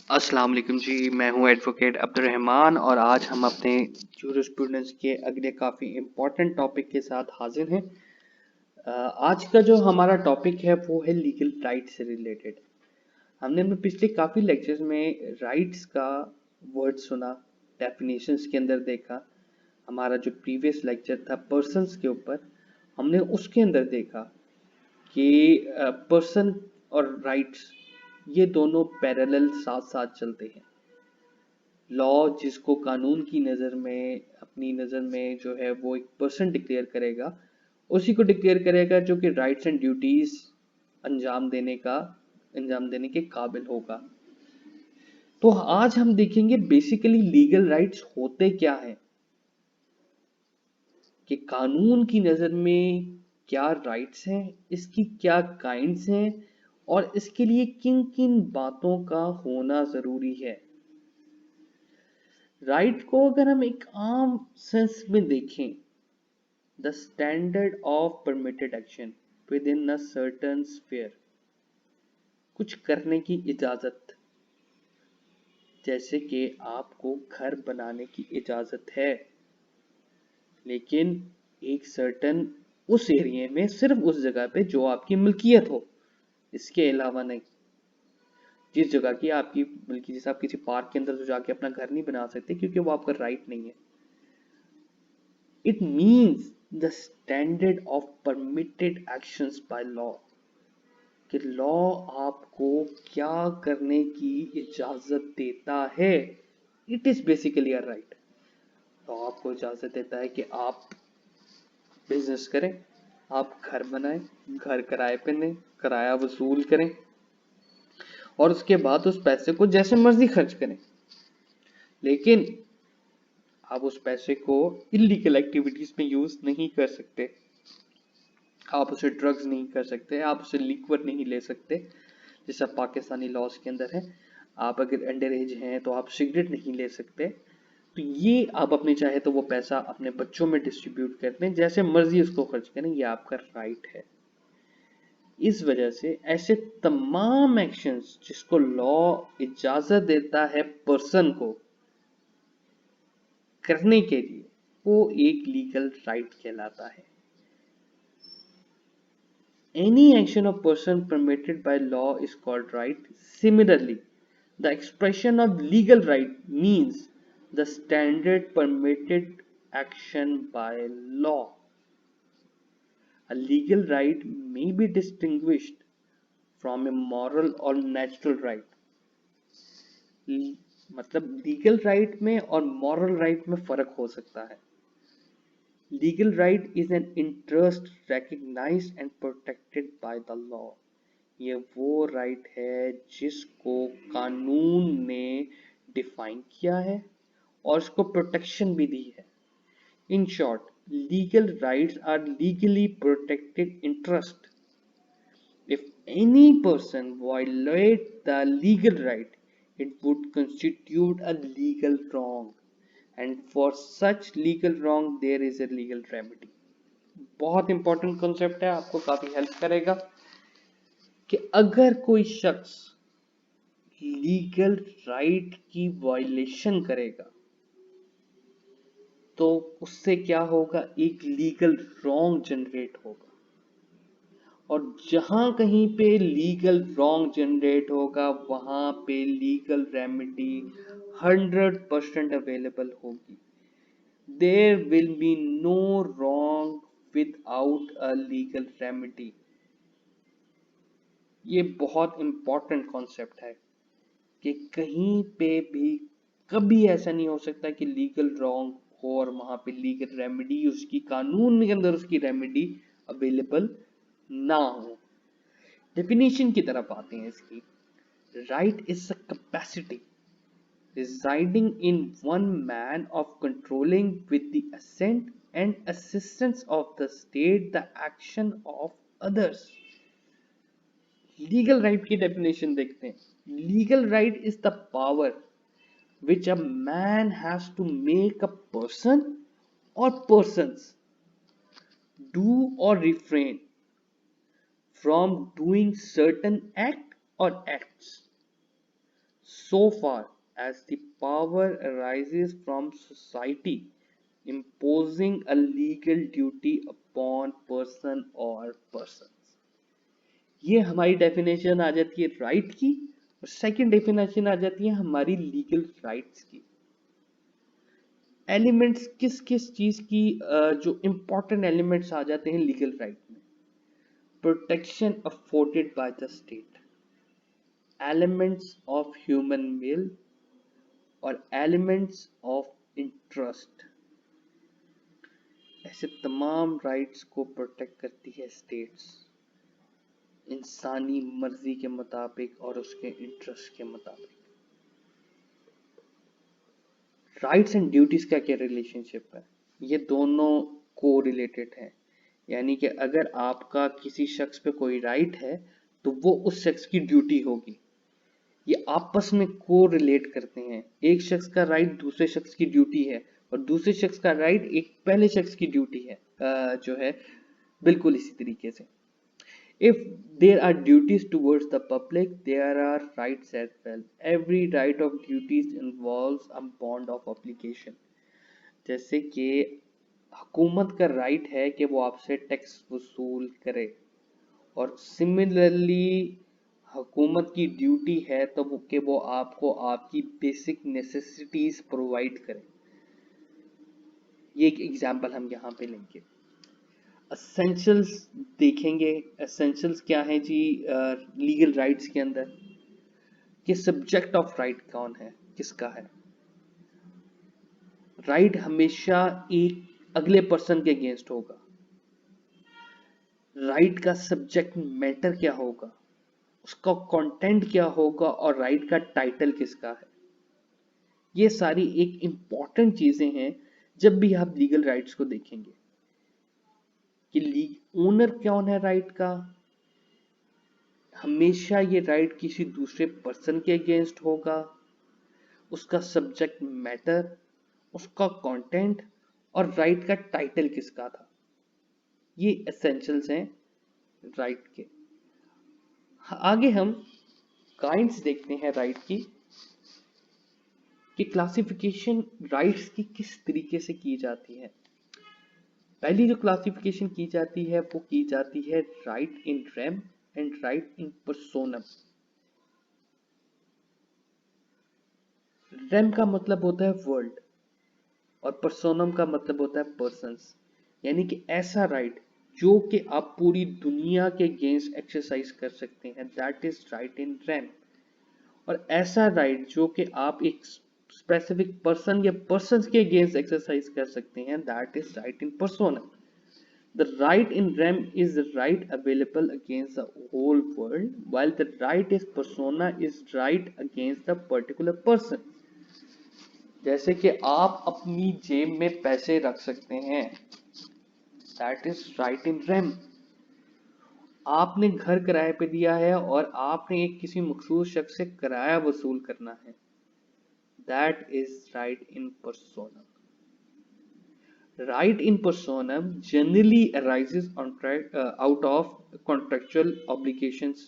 अस्सलाम वालेकुम जी। मैं हूं एडवोकेट अब्दुर्रहमान और आज हम अपने जूरिस्प्रूडेंस के अगले काफ़ी इम्पोर्टेंट टॉपिक के साथ हाजिर हैं। आज का जो हमारा टॉपिक है वो है लीगल राइट से रिलेटेड। हमने अपने पिछले काफ़ी लेक्चर्स में राइट्स का वर्ड सुना, डेफिनेशंस के अंदर देखा। हमारा जो प्रीवियस लेक्चर था पर्सन्स के ऊपर, हमने उसके अंदर देखा कि पर्सन और राइट्स ये दोनों पैरेलल साथ साथ चलते हैं। लॉ जिसको कानून की नज़र में, अपनी नज़र में जो है वो एक पर्सन डिक्लेयर करेगा, उसी को डिक्लेयर करेगा जो कि राइट्स एंड ड्यूटीज अंजाम देने के काबिल होगा। तो आज हम देखेंगे बेसिकली लीगल राइट्स होते क्या हैं, कि कानून की नज़र में क्या राइट्स हैं, इसकी क्या काइंड्स हैं और इसके लिए किन किन बातों का होना ज़रूरी है। राइट को अगर हम एक आम सेंस में देखें, the standard of permitted action with in a certain sphere, कुछ करने की इजाजत। जैसे कि आपको घर बनाने की इजाजत है, लेकिन एक सर्टन उस एरिया में, सिर्फ उस जगह पे जो आपकी मिल्कियत हो, इसके अलावा नहीं। जिस जगह की आपकी मिल्कियत, जैसे आप किसी पार्क के अंदर तो जाके अपना घर नहीं बना सकते क्योंकि वो आपका राइट नहीं है। It means the standard of permitted actions by law, कि लॉ आपको क्या करने की इजाजत देता है। It is basically a right. Law आपको इजाजत देता है कि आप बिजनेस करें, आप घर बनाएं, घर किराए पे लें, किराया वसूल करें और उसके बाद उस पैसे को जैसे मर्जी खर्च करें, लेकिन आप उस पैसे को इलीगल एक्टिविटीज में यूज नहीं कर सकते। आप उसे ड्रग्स नहीं कर सकते, आप उसे लिक्वर नहीं ले सकते जैसा पाकिस्तानी लॉज के अंदर है। आप अगर अंडर एज हैं तो आप सिगरेट नहीं ले सकते। तो ये आप अपने चाहे तो वो पैसा अपने बच्चों में डिस्ट्रीब्यूट कर दें, जैसे मर्जी उसको खर्च करें, ये आपका राइट है। इस वजह से ऐसे तमाम एक्शंस जिसको लॉ इजाजत देता है पर्सन को करने के लिए, वो एक लीगल राइट कहलाता है। Any action of person permitted by law is called right. Similarly, the expression of legal right means the standard permitted action by law. A legal right may be distinguished from a moral or natural right. मतलब legal right में और moral right में फर्क हो सकता है। Legal right is an interest recognized and protected by the law. ये वो राइट है जिसको कानून ने डिफाइन किया है और इसको प्रोटेक्शन भी दी है। In short, legal rights are legally protected interest. If any person violate the legal right, it would constitute a legal wrong, and for such legal wrong there is a legal remedy. बहुत important concept है, आपको काफी help करेगा कि अगर कोई शख्स legal right की वायलेशन करेगा तो उससे क्या होगा, एक लीगल रॉन्ग जनरेट होगा। और जहां कहीं पे लीगल रॉन्ग जनरेट होगा वहां पे लीगल रेमेडी 100% अवेलेबल होगी। There will be no wrong without a legal remedy. ये बहुत इंपॉर्टेंट कॉन्सेप्ट है कि कहीं पे भी कभी ऐसा नहीं हो सकता कि लीगल रॉन्ग हो और वहां पे लीगल रेमेडी, उसकी कानून के अंदर उसकी रेमेडी अवेलेबल ना हो। डेफिनेशन की तरफ आते हैं इसकी। Right is a capacity residing in one man of controlling with the assent and assistance of the state the action of others. Legal right की डेफिनेशन देखते हैं। Legal right is the power which a man has to make a person or persons do or refrain from doing certain act or acts so far as the power arises from society imposing a legal duty upon person or persons। ये हमारी definition आ जाती है right की, और second definition आ जाती है हमारी legal rights की। एलिमेंट्स किस किस चीज की जो इंपॉर्टेंट एलिमेंट्स आ जाते हैं लीगल राइट में? Protection afforded by the state, elements of human will और एलिमेंट्स ऑफ इंटरेस्ट, ऐसे तमाम राइट्स को प्रोटेक्ट करती है स्टेट्स इंसानी मर्जी के मुताबिक और उसके इंटरेस्ट के मुताबिक। राइट्स एंड ड्यूटीज का क्या रिलेशनशिप है? ये दोनों को रिलेटेड है, यानी कि अगर आपका किसी शख्स पे कोई राइट है तो वो उस शख्स की ड्यूटी होगी। ये आपस में को रिलेट करते हैं। एक शख्स का राइट दूसरे शख्स की ड्यूटी है और दूसरे शख्स का राइट एक पहले शख्स की ड्यूटी है, जो है बिल्कुल इसी तरीके से। If there are duties towards the public, there are rights as well. Every right of duties involves a bond of obligation. जैसे कि हुकूमत का राइट है कि वो आपसे टैक्स वसूल करे, और सिमिलरली हुकूमत की ड्यूटी है तो कि वो आपको आपकी बेसिक नेसेसिटीज प्रोवाइड करे। ये एक एग्जांपल हम यहाँ पे लेंगे। एसेंशियल्स देखेंगे। एसेंशियल्स क्या है जी लीगल राइट्स के अंदर? कि सब्जेक्ट ऑफ राइट कौन है, किसका है? राइट हमेशा एक अगले पर्सन के अगेंस्ट होगा। राइट का सब्जेक्ट मैटर क्या होगा, उसका कंटेंट क्या होगा, और राइट का टाइटल किसका है। ये सारी एक इंपॉर्टेंट चीजें हैं जब भी आप लीगल राइट्स को देखेंगे कि ओनर कौन है राइट का। हमेशा ये राइट किसी दूसरे पर्सन के अगेंस्ट होगा, उसका सब्जेक्ट मैटर, उसका कंटेंट, और राइट का टाइटल किसका था। ये एसेंशियल्स हैं राइट के। आगे हम काइंड्स देखते हैं राइट की, कि क्लासिफिकेशन राइट्स की किस तरीके से की जाती है। पहली जो क्लासिफिकेशन की जाती है वो की जाती है right in rem and right in personam. Rem का मतलब होता है वर्ल्ड और पर्सोनम का मतलब होता है पर्सन्स, यानी कि ऐसा राइट जो कि आप पूरी दुनिया के अगेंस्ट एक्सरसाइज कर सकते हैं, that is right in rem. और ऐसा राइट जो कि आप एक स्पेसिफिक पर्सन या पर्सन्स के अगेंस्ट एक्सरसाइज कर सकते हैं, that is right in personam. The right in rem is the right available against the whole world, while the right is persona is right against the particular person। जैसे कि आप अपनी जेब में पैसे रख सकते हैं, that is right in rem। आपने घर किराए पे दिया है और आपने एक किसी मखसूस शख्स से किराया वसूल करना है, that is right in persona। Right in personam generally arises out of contractual obligations।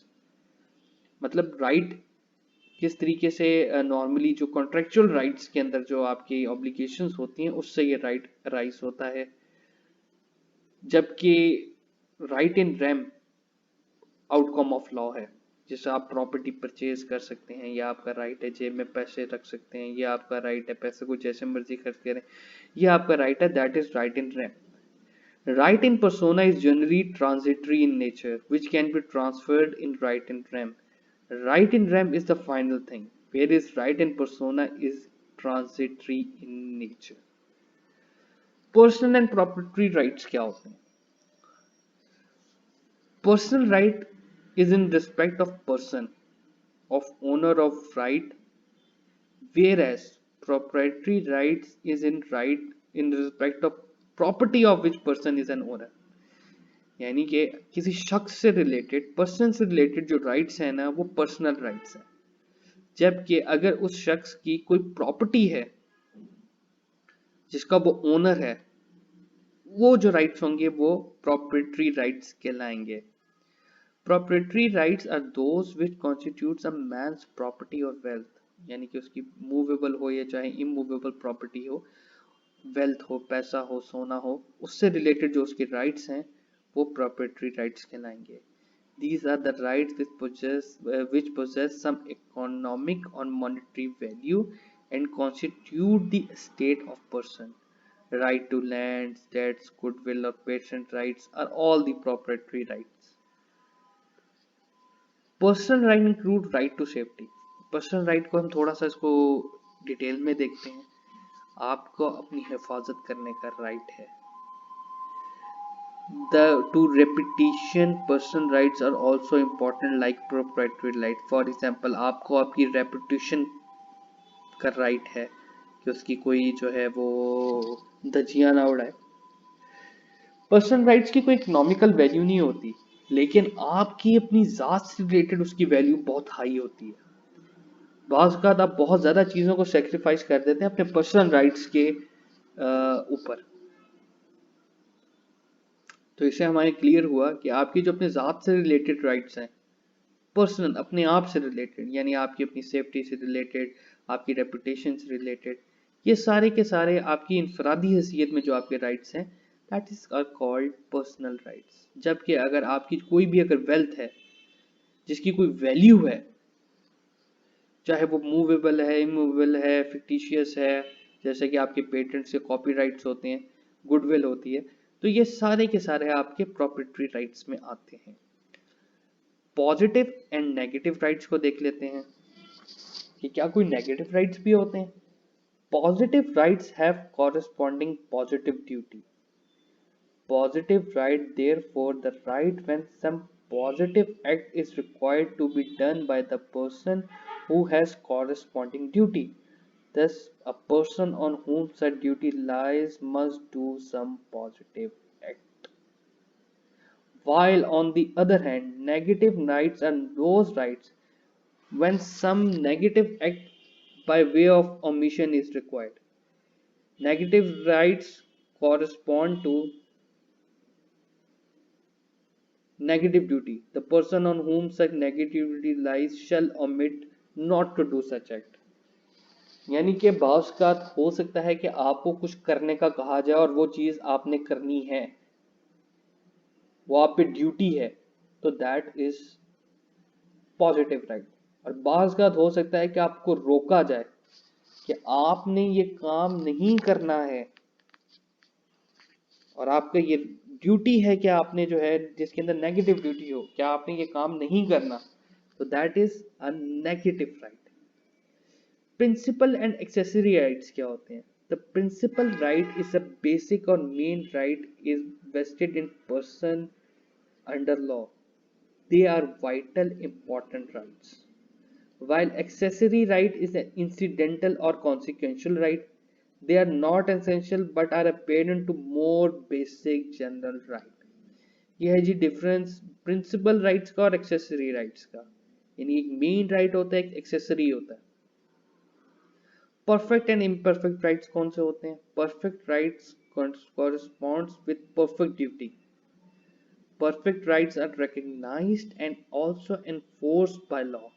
मतलब right किस तरीके से नॉर्मली जो कॉन्ट्रेक्चुअल राइट्स के अंदर जो आपकी ऑब्लिगेशंस होती हैं उससे ये राइट अराइज होता है। जबकि right in rem outcome of law है, जैसे आप प्रॉपर्टी परचेज कर सकते हैं, या आपका राइट है जेब में पैसे रख सकते हैं, या आपका राइट है पैसे को जैसे मर्जी खर्च करें, ये आपका राइट है, that is right in rem. Right in persona is generally transitory in nature, which can be transferred in right in rem. Right in rem is the final thing, whereas right in persona is transitory in nature। Personal and proprietary rights क्या होते हैं? Personal right is in respect of person, of owner of right, whereas proprietary rights is in respect of property of which person is an owner। यानी कि किसी शख्स से related, person से related जो राइट्स है ना, वो पर्सनल राइट्स हैं। जबकि अगर उस शख्स की कोई प्रॉपर्टी है जिसका वो ओनर है, वो जो राइट्स होंगे वो प्रॉपर्टी राइट्स कहलाएंगे। Property rights are those which constitutes a man's property और वेल्थ। यानी कि उसकी मूवेबल हो या चाहे इमूवेबल प्रॉपर्टी हो, वेल्थ हो, पैसा हो, सोना हो, उससे रिलेटेड जो उसके राइट्स हैं वो प्रॉपर्टी राइट्स कहलाएंगे। These are the rights which possess some economic or monetary value and constitute the estate of person. Right to lands, debts, goodwill or patent rights are all the proprietary rights. Personal right include right to safety. Personal right को हम थोड़ा सा इसको detail में देखते हैं। आपको अपनी हिफाजत करने का राइट है। The to repetition personal rights are also important like proprietary right. For example, आपको आपकी रेपुटेशन का राइट है कि उसकी कोई जो है वो धज्जियां ना उड़ाए। पर्सनल राइट्स की कोई इकोनॉमिकल वैल्यू नहीं होती, लेकिन आपकी अपनी जात से रिलेटेड उसकी वैल्यू बहुत हाई होती है। बाज़ औक़ात आप बहुत ज्यादा चीजों को सेक्रीफाइस कर देते हैं अपने पर्सनल राइट्स के ऊपर। तो इससे हमारे क्लियर हुआ कि आपकी जो अपने जात से रिलेटेड राइट्स हैं, पर्सनल अपने आप से रिलेटेड, यानी आपकी अपनी सेफ्टी से रिलेटेड, आपकी रेपुटेशन से रिलेटेड, ये सारे के सारे आपकी इनफरादी हैसियत में जो आपके राइट्स हैं, that is are called personal rights. जबकि अगर आपकी कोई भी अगर वेल्थ है जिसकी कोई वैल्यू है, चाहे वो मूवेबल है, इमूवेबल है, फिक्टिशियस है, जैसे कि आपके पेटेंट से कॉपीराइट्स होते हैं, गुडविल होती है, तो ये सारे के सारे आपके प्रॉपर्टी राइट्स में आते हैं। पॉजिटिव एंड नेगेटिव राइट्स को देख लेते हैं कि क्या कोई नेगेटिव राइट्स भी होते हैं। Positive rights have corresponding positive duty. Positive right, therefore, the right when some positive act is required to be done by the person who has corresponding duty. Thus, a person on whom such duty lies must do some positive act. While on the other hand, negative rights are those rights when some negative act by way of omission is required. Negative rights correspond to negative duty. The person on whom such negative duty lies shall omit not to do such act. यानी कि बाज़ का हो सकता है कि आपको कुछ करने का कहा जाए और वो चीज आपने करनी है, वो आप पे ड्यूटी है, तो दैट इज पॉजिटिव राइट। और बाज़ का हो सकता है कि आपको रोका जाए कि आपने ये काम नहीं करना है और आपका ये ड्यूटी है कि आपने जो है जिसके अंदर नेगेटिव ड्यूटी हो, क्या आपने ये काम नहीं करना, तो that is a negative right. Principal and accessory rights क्या होते हैं? The principal right is a basic और main right is vested in person under law. They are vital important rights, while accessory right is an incidental or consequential right. They are not essential but are apparent to more basic general right. यह है जी difference principle rights का और accessory rights का। यानी एक main right होता है, एक एक्सेसरी होता है। परफेक्ट एंड इम्परफेक्ट राइट्स कौन से होते हैं? Perfect rights corresponds with perfect duty. Perfect rights are recognized and also enforced by law,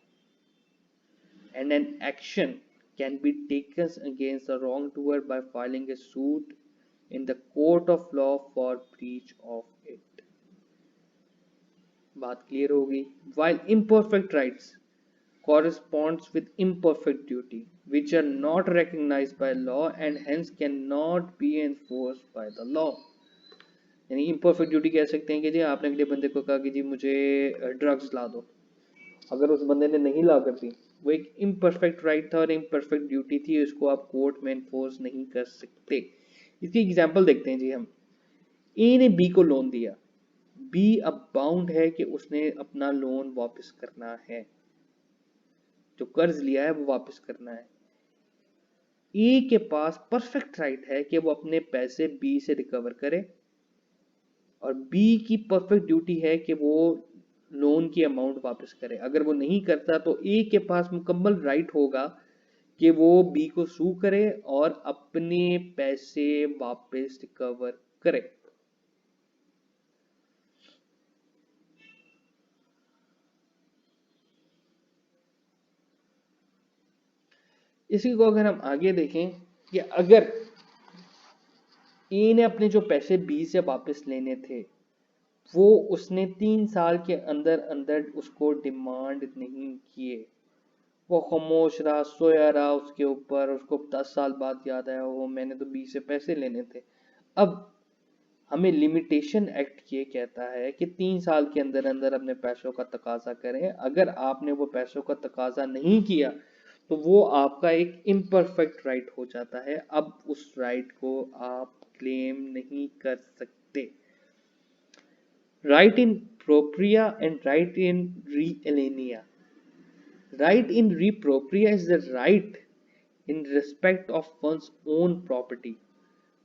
and an action can be taken against the wrongdoer by filing a suit in the court of law for breach of it. बात clear होगी। While imperfect rights corresponds with imperfect duty which are not recognized by law and hence cannot be enforced by the law. यानी imperfect duty कह सकते हैं कि जी आपने अगले बंदे को कहा कि जी मुझे ड्रग्स ला दो, अगर उस बंदे ने नहीं ला कर दी, वो एक इम्परफेक्ट राइट था और इम्परफेक्ट ड्यूटी थी, उसको आप कोर्ट में एनफोर्स नहीं कर सकते। इसकी एग्जांपल देखते हैं जी हम। ए ने बी को लोन दिया, बी अब बाउंड है कि उसने अपना लोन वापस करना है, जो कर्ज लिया है वो वापस करना है। ए के पास परफेक्ट राइट है कि वो अपने पैसे बी से रिकवर करे और बी की परफेक्ट ड्यूटी है कि वो लोन की अमाउंट वापस करे। अगर वो नहीं करता तो ए के पास मुकम्मल राइट होगा कि वो बी को सू करे और अपने पैसे वापस रिकवर करे। इसी को अगर हम आगे देखें कि अगर ए ने अपने जो पैसे बी से वापस लेने थे वो उसने 3 साल के अंदर अंदर उसको डिमांड नहीं किए, वो खामोश रहा, सोया रहा उसके ऊपर, उसको 10 साल बाद याद आया वो मैंने तो बी से पैसे लेने थे। अब हमें लिमिटेशन एक्ट ये कहता है कि 3 साल के अंदर अंदर अपने पैसों का तकाजा करें। अगर आपने वो पैसों का तकाजा नहीं किया तो वो आपका एक इम्परफेक्ट राइट हो जाता है। अब उस राइट को आप क्लेम नहीं कर सकते। Right in propria and right in re aliena. Right in re propria is the right in respect of one's own property.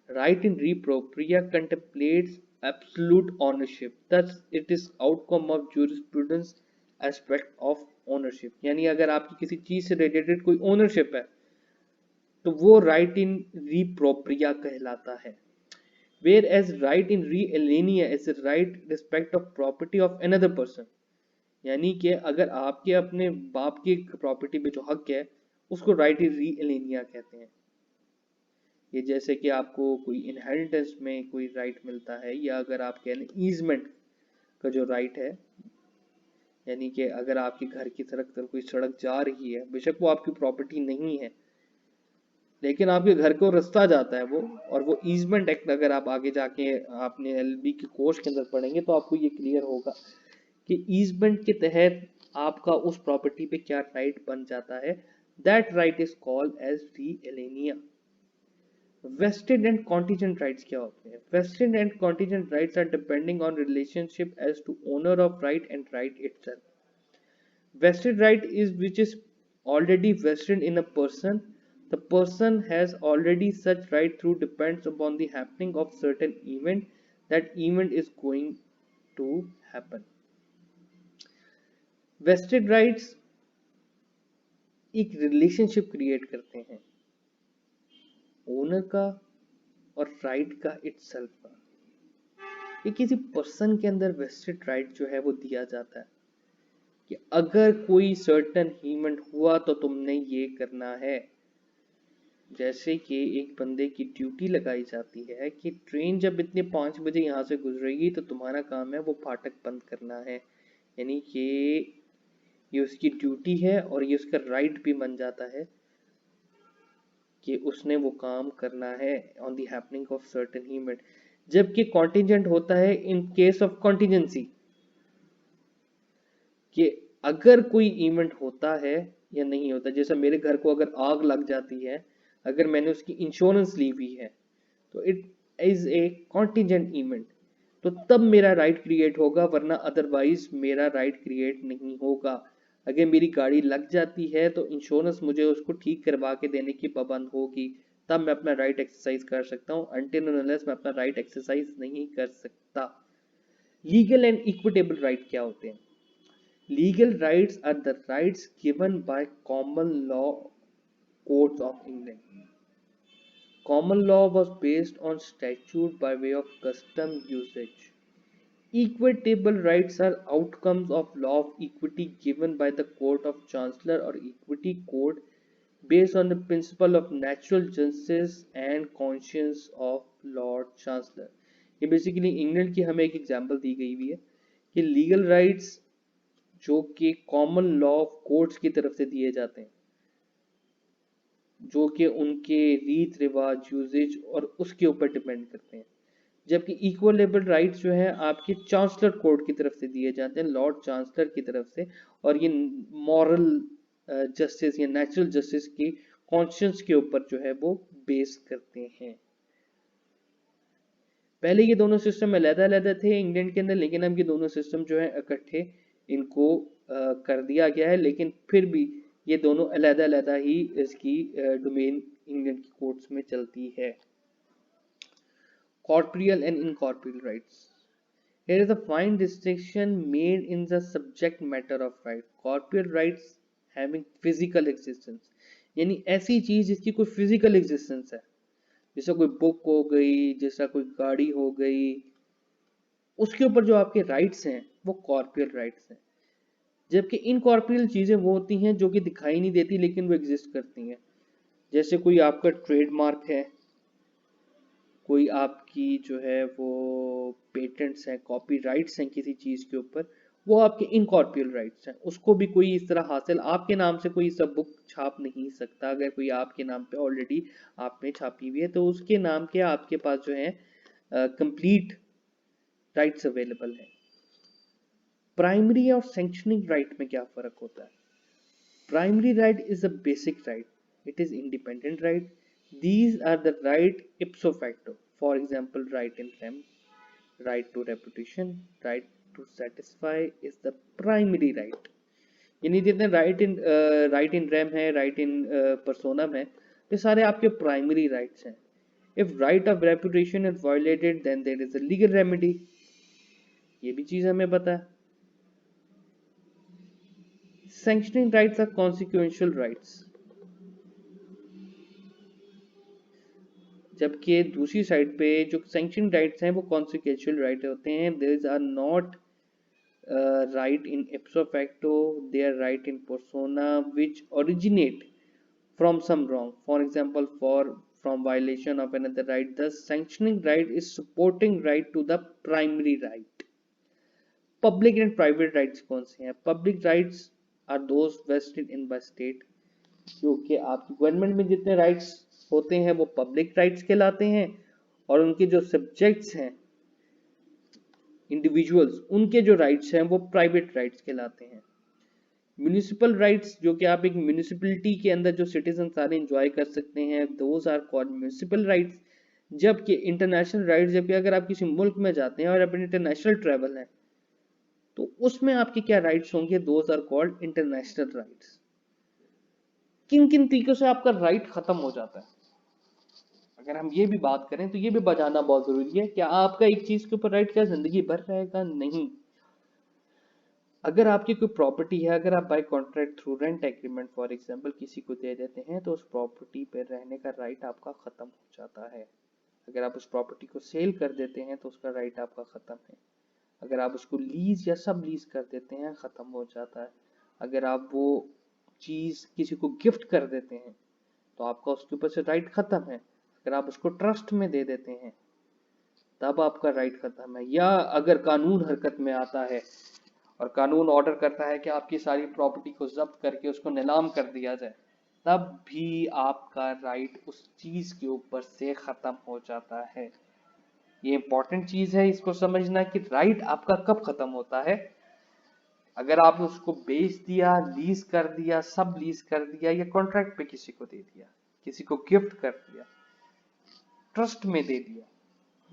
Right in re propria contemplates absolute ownership. Thus, it is outcome of jurisprudence aspect of ownership. यानी अगर आपकी किसी चीज से related कोई ownership है तो वो राइट इन री प्रोप्रिया कहलाता है। Where as right in re aliena is right respect of property of another person. यानी कि अगर आपके अपने बाप की प्रॉपर्टी पे जो हक है उसको राइट इन री एलेनिया कहते हैं। ये जैसे कि आपको कोई इनहेरिटेंस में कोई राइट मिलता है, या अगर आप कह लें ईजमेंट का जो राइट है, यानी कि अगर आपके घर की तरफ कोई सड़क जा रही है, बेशक वो आपकी प्रॉपर्टी नहीं है लेकिन आपके घर को रास्ता जाता है वो, और वो ईजमेंट एक्ट अगर आप आगे जाके आपने एलबी के कोर्स के अंदर पढ़ेंगे तो आपको ये क्लियर होगा कि ईजमेंट के तहत आपका उस प्रॉपर्टी पे क्या राइट बन जाता है। That right is called as re aliena. Vested and contingent rights क्या होते हैं? Vested and contingent rights are depending on relationship as to owner of right and right itself. Vested right is which is already vested in a person. The person has already such right through depends upon the happening of certain event. That event is going to happen. Vested rights एक relationship create करते हैं owner का और right का itself का। ये किसी person के अंदर वेस्टेड राइट जो है वो दिया जाता है कि अगर कोई सर्टन इवेंट हुआ तो तुमने ये करना है। जैसे कि एक बंदे की ड्यूटी लगाई जाती है कि ट्रेन जब इतने 5 बजे यहाँ से गुजरेगी तो तुम्हारा काम है वो फाटक बंद करना है, यानी कि ये उसकी ड्यूटी है और ये उसका राइट भी बन जाता है कि उसने वो काम करना है on the happening of certain event. जबकि कॉन्टिजेंट होता है इन केस ऑफ कॉन्टिजेंसी, कि अगर कोई इवेंट होता है या नहीं होता। जैसे मेरे घर को अगर आग लग जाती है, अगर मैंने उसकी इंश्योरेंस ली हुई है तो it is a contingent event, तो तब मेरा राइट क्रिएट होगा, वरना अदरवाइज मेरा राइट क्रिएट नहीं होगा। अगर मेरी गाड़ी लग जाती है तो इंश्योरेंस मुझे उसको ठीक करवा के देने की पाबंद होगी, तब मैं अपना राइट एक्सरसाइज कर सकता हूँ। अनटिल एंड अनलेस मैं अपना राइट एक्सरसाइज नहीं कर सकता। लीगल एंड इक्विटेबल राइट क्या होते हैं? Legal rights are the rights given by common law courts of England. Common law was based on statute by way of custom usage. Equitable rights are outcomes of law of equity given by the Court of Chancellor or Equity Court based on the principle of natural justice and conscience of Lord Chancellor. ये basically England की हमें एक example दी गई हुई है कि legal rights जो कि कॉमन लॉ ऑफ कोर्ट्स की तरफ से दिए जाते हैं, जो कि उनके रीत रिवाज यूजेज और उसके ऊपर डिपेंड करते हैं। जबकि इक्वलेबल राइट्स जो है आपके चांसलर कोर्ट की तरफ से दिए जाते हैं, लॉर्ड चांसलर की तरफ से, और ये मॉरल जस्टिस या नेचुरल जस्टिस की कॉन्शियंस के ऊपर जो है वो बेस करते हैं। पहले ये दोनों सिस्टम अलग-अलग थे इंग्लैंड के अंदर, लेकिन अब ये दोनों सिस्टम जो है इकट्ठे इनको कर दिया गया है, लेकिन फिर भी ये दोनों अलग-अलग ही इसकी डोमेन इंग्लैंड की कोर्ट्स में चलती है। Corporeal and incorporeal rights. Here is a fine distinction made in the subject matter of right. Corporeal rights having physical existence, यानी ऐसी चीज जिसकी कोई physical existence है, जैसा कोई बुक हो गई, जैसा कोई गाड़ी हो गई, उसके ऊपर जो आपके राइट्स हैं वो कॉर्पोरियल राइट्स हैं। जबकि इनकॉर्पोरियल चीजें वो होती हैं जो कि दिखाई नहीं देती लेकिन वो एग्जिस्ट करती हैं। जैसे कोई आपका ट्रेडमार्क है, कोई आपकी जो है वो पेटेंट्स हैं, कॉपीराइट्स हैं किसी चीज के ऊपर, वो आपके इनकॉर्पोरियल राइट्स हैं, उसको भी कोई इस तरह हासिल आपके नाम से कोई सब बुक छाप नहीं सकता। अगर कोई आपके नाम पे ऑलरेडी आपने छापी हुई है तो उसके नाम के आपके पास जो है कंप्लीट राइट्स अवेलेबल है। प्राइमरी और सैंक्शनिंग राइट में क्या फर्क होता है? Primary right is a basic right, it is independent right, these are the right ipso facto, for example right in rem, right to reputation, right to satisfy is the primary right। यानी जितने right in rem है, right in personam है, ये सारे आपके primary rights हैं। If right of reputation is violated then there is a legal remedy, ये भी चीज हमें पता है। Sanctioning rights are consequential rights, जबकि दूसरी साइड पे जो सैंक्शनिंग राइट्स हैं वो कॉन्सिक्वेंशियल राइट होते हैं। There are not right in ipso facto, they are right in persona which originate from some wrong, for example from violation of another right। Thus sanctioning right is supporting right to the primary right। public and private rights कौन से हैं? public rights are those vested in by state, क्योंकि आपकी government में जितने rights होते हैं वो पब्लिक राइट्स कहलाते हैं, और उनके जो सब्जेक्ट्स हैं इंडिविजुअल्स, उनके जो राइट्स हैं वो प्राइवेट राइट्स कहलाते हैं। म्यूनिसिपल राइट्स, जो कि आप एक म्यूनिसिपलिटी के अंदर जो सिटीजन सारे एंजॉय कर सकते हैं, those are called municipal rights. जबकि इंटरनेशनल राइट्स, जबकि अगर आप किसी मुल्क में जाते हैं और अपने इंटरनेशनल ट्रैवल है तो उसमें आपके क्या राइट्स होंगे, those are called international rights. किन किन तरीकों से आपका राइट खत्म हो जाता है, अगर हम ये भी बात करें तो ये भी बजाना बहुत जरूरी है। क्या आपका एक चीज के ऊपर राइट क्या जिंदगी भर रहेगा? नहीं। अगर आपकी कोई प्रॉपर्टी है, अगर आप by contract through rent agreement for example किसी को दे देते हैं तो उस प्रॉपर्टी पर रहने का राइट आपका खत्म हो जाता है। अगर आप उस प्रॉपर्टी को सेल कर देते हैं तो उसका राइट आपका खत्म है। अगर आप उसको लीज या सब लीज कर देते हैं, खत्म हो जाता है। अगर आप वो चीज किसी को गिफ्ट कर देते हैं तो आपका उसके ऊपर से राइट खत्म है। अगर आप उसको ट्रस्ट में दे देते हैं तब आपका राइट खत्म है। या अगर कानून हरकत में आता है और कानून ऑर्डर करता है कि आपकी सारी प्रॉपर्टी को जब्त करके उसको नीलाम कर दिया जाए, तब भी आपका राइट उस चीज के ऊपर से खत्म हो जाता है। ये इंपॉर्टेंट चीज है, इसको समझना कि राइट आपका कब खत्म होता है। अगर आपने उसको बेच दिया, लीज कर दिया, सब लीज कर दिया, या कॉन्ट्रैक्ट पे किसी को दे दिया, किसी को गिफ्ट कर दिया, ट्रस्ट में दे दिया,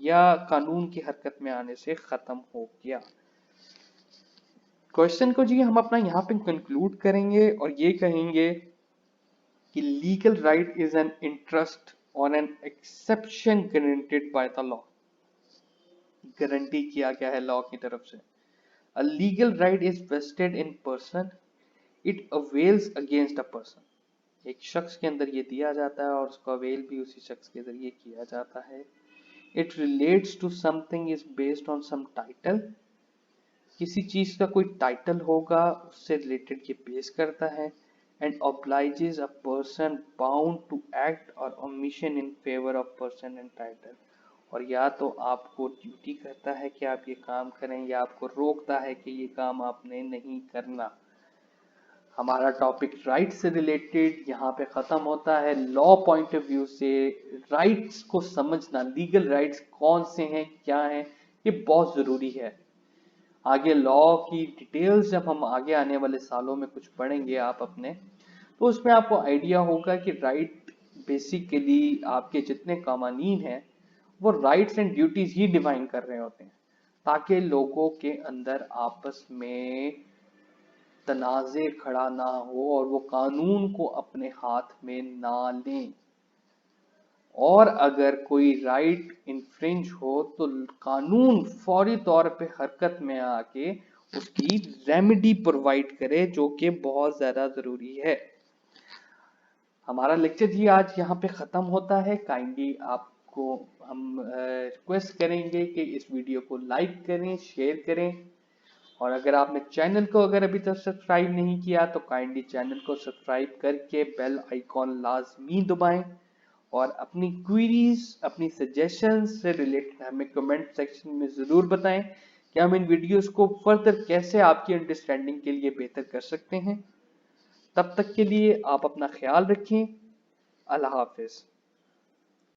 या कानून की हरकत में आने से खत्म हो गया। क्वेश्चन को जी हम अपना यहाँ पे कंक्लूड करेंगे और ये कहेंगे कि legal right is an interest और an exception guaranteed by the law. Guarantee किया गया है लॉ की तरफ से। A legal right is vested in person, it avails against a person. एक शख्स के अंदर ये दिया जाता है और उसका अवेल भी उसी शख्स के जरिए किया जाता है। It relates to something is based on some title, किसी चीज का कोई टाइटल होगा उससे रिलेटेड ये बेस करता है। And obliges a person bound to act और omission in favour of person and title. और या तो आपको ड्यूटी करता है कि आप ये काम करें, या आपको रोकता है कि ये काम आपने नहीं करना। हमारा टॉपिक राइट से रिलेटेड यहाँ पे खत्म होता है। लॉ पॉइंट ऑफ व्यू से राइट्स को समझना, लीगल राइट्स कौन से हैं, क्या हैं, ये बहुत जरूरी है। आगे लॉ की डिटेल्स जब हम आगे आने वाले सालों में कुछ पढ़ेंगे आप अपने, तो उसमें आपको आइडिया होगा कि राइट बेसिकली आपके जितने कानून हैं वो rights and duties he define कर रहे होते हैं, ताकि लोगों के अंदर आपस में तनाज़े खड़ा ना हो और वो कानून को अपने हाथ में ना लें। और अगर कोई राइट इन्फ्रिंज हो तो कानून फौरी तौर पे हरकत में आके उसकी रेमेडी प्रोवाइड करे, जो कि बहुत ज्यादा जरूरी है। हमारा लेक्चर जी आज यहाँ पे खत्म होता है। काइंडली आपको हम रिक्वेस्ट करेंगे कि इस वीडियो को लाइक करें, शेयर करें और अगर आपने चैनल को अगर अभी तक सब्सक्राइब नहीं किया तो काइंडली चैनल को सब्सक्राइब करके बेल आइकॉन लाजमी दबाएं और अपनी क्वेरीज अपनी सजेशंस से रिलेटेड हमें कमेंट सेक्शन में जरूर बताएं कि हम इन वीडियोस को फर्दर कैसे आपकी अंडरस्टैंडिंग के लिए बेहतर कर सकते हैं। तब तक के लिए आप अपना ख्याल रखें। अल्लाह हाफिज।